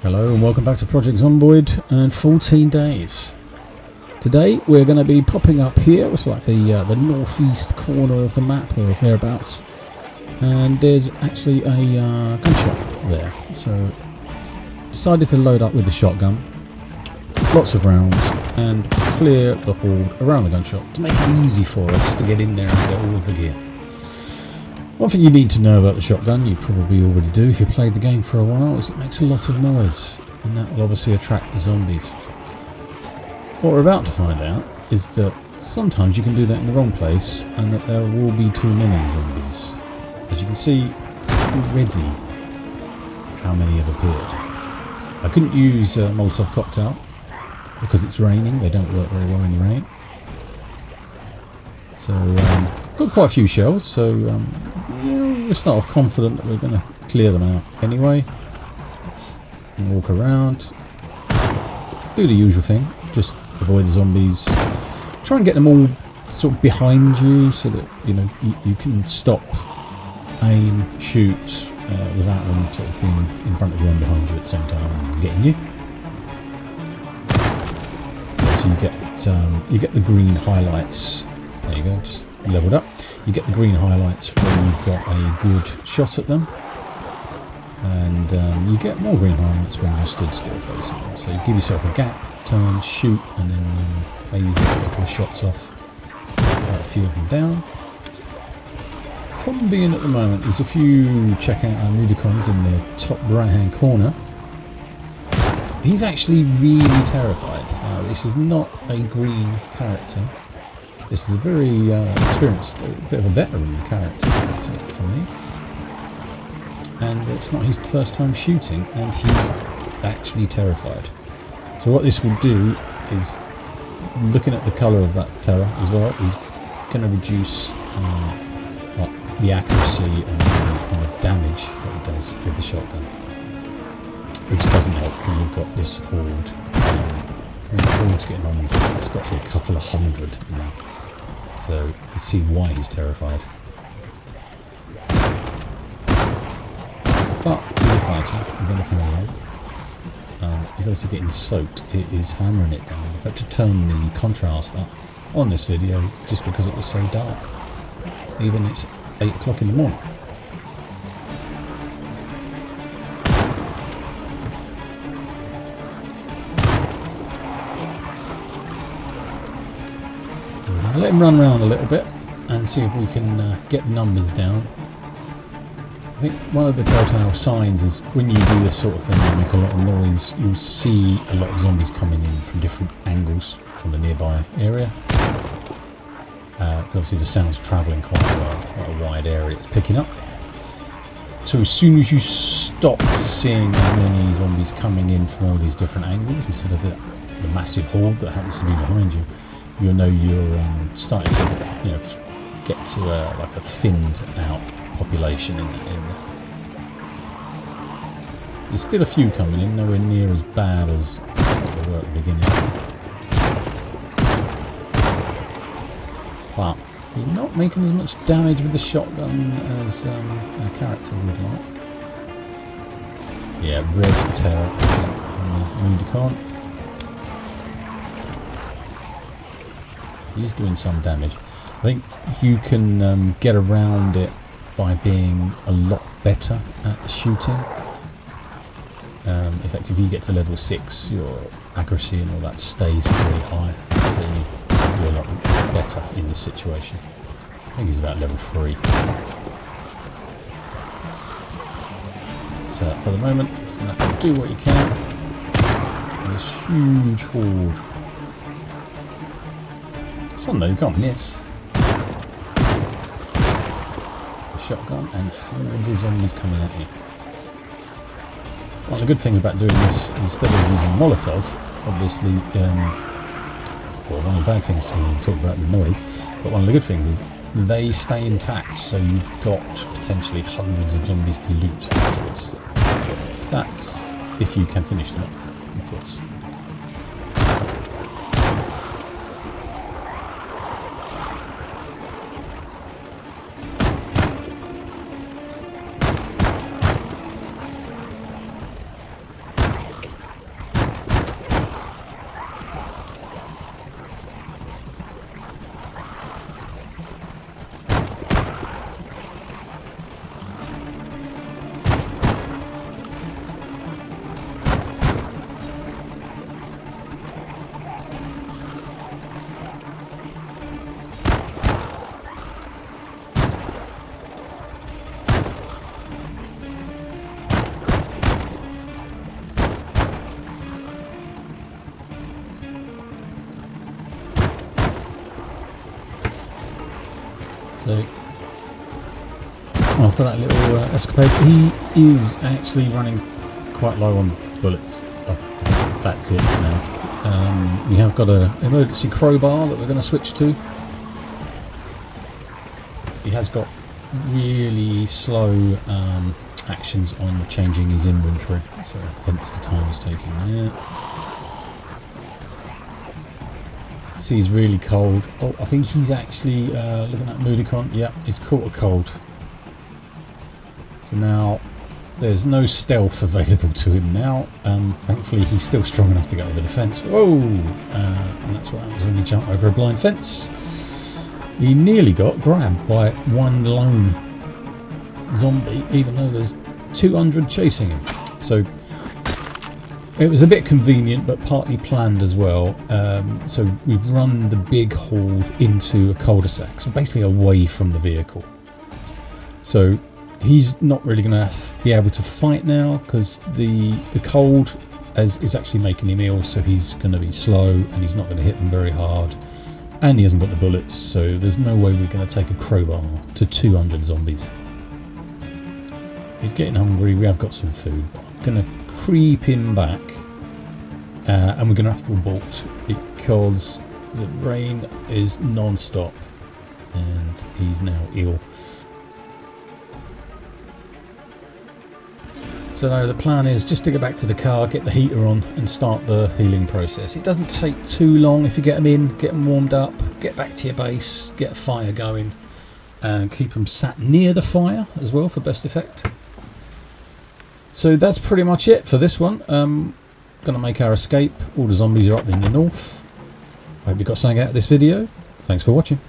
Hello and welcome back to Project Zomboid and 14 days. Today we're going to be popping up here. It's like the northeast corner of the map or thereabouts, and there's actually a gun shop there. So decided to load up with the shotgun, lots of rounds, and clear the horde around the gun shop to make it easy for us to get in there and get all of the gear. One thing you need to know about the shotgun, you probably already do if you played the game for a while, is it makes a lot of noise, and that will obviously attract the zombies. What we're about to find out is that sometimes you can do that in the wrong place and that there will be too many zombies. As you can see already how many have appeared. I couldn't use Molotov cocktail because it's raining, they don't work very well in the rain. So got quite a few shells, so we'll start off confident that we're going to clear them out anyway. And walk around, do the usual thing, just avoid the zombies. Try and get them all sort of behind you so that you can stop, aim, shoot without them sort of being in front of you and behind you at the same time and getting you. So you get the green highlights. There you go, just leveled up. You get the green highlights when you've got a good shot at them, and you get more green highlights when you're stood still facing them. So you give yourself a gap, turn, shoot, and then maybe get a couple of shots off, a few of them down. Problem being at the moment is if you check out our Nudicons in the top right hand corner, he's actually really terrified. Now this is not a green character. This is a very experienced, a bit of a veteran character for me, and it's not his first time shooting, and he's actually terrified. So what this will do is, looking at the colour of that terror as well, he's going to reduce the accuracy and the kind of damage that he does with the shotgun, which doesn't help when you've got this horde. The horde's getting on, it's got to be a couple of hundred now. So you can see why he's terrified. But he's a fighter, I'm going to come along. He's obviously getting soaked, it is hammering it down. I've had to turn the contrast up on this video just because it was so dark. Even it's 8 o'clock in the morning. I'll let him run around a little bit and see if we can get the numbers down. I think one of the telltale signs is when you do this sort of thing and make a lot of noise, you'll see a lot of zombies coming in from different angles from the nearby area. Obviously the sound's travelling quite a wide area it's picking up. So as soon as you stop seeing many zombies coming in from all these different angles instead of the massive horde that happens to be behind you, you'll know you're starting to get to like a thinned out population in there's still a few coming in, nowhere near as bad as they were at the beginning. But you're not making as much damage with the shotgun as our character would like. Yeah, red terror on the Nudicon. He's doing some damage. I think you can get around it by being a lot better at the shooting. Effectively, if you get to level 6, your accuracy and all that stays pretty high, so you're a lot better in this situation. I think he's about level 3. So for the moment, you're going to have to do what you can. This huge horde. This one though, you can't miss. A shotgun and hundreds of zombies coming at you. One of the good things about doing this, instead of using Molotov, obviously, well, one of the bad things when we talk about the noise, but one of the good things is they stay intact, so you've got potentially hundreds of zombies to loot afterwards. That's if you can finish them off, of course. So after that little escapade, he is actually running quite low on bullets. That's it now. We have got an emergency crowbar that we're going to switch to. He has got really slow actions on changing his inventory, so hence the time he's taking there. See, he's really cold. Oh, I think he's actually looking at Moodicon. Yeah, he's caught a cold. So now there's no stealth available to him now. Thankfully, he's still strong enough to get over the fence. Whoa! And that's what happens when you jump over a blind fence. He nearly got grabbed by one lone zombie, even though there's 200 chasing him. So it was a bit convenient, but partly planned as well. So we've run the big horde into a cul-de-sac, so basically away from the vehicle. So he's not really going to be able to fight now because the cold is actually making him ill, so he's going to be slow and he's not going to hit them very hard. And he hasn't got the bullets, so there's no way we're going to take a crowbar to 200 zombies. He's getting hungry, we have got some food, but I'm going to creep him back, and we're going to have to abort because the rain is non-stop and he's now ill. So now the plan is just to get back to the car, get the heater on and start the healing process. It doesn't take too long if you get them in, get them warmed up, get back to your base, get a fire going and keep them sat near the fire as well for best effect. So that's pretty much it for this one. Gonna make our escape. All the zombies are up in the north. I hope you got something out of this video. Thanks for watching.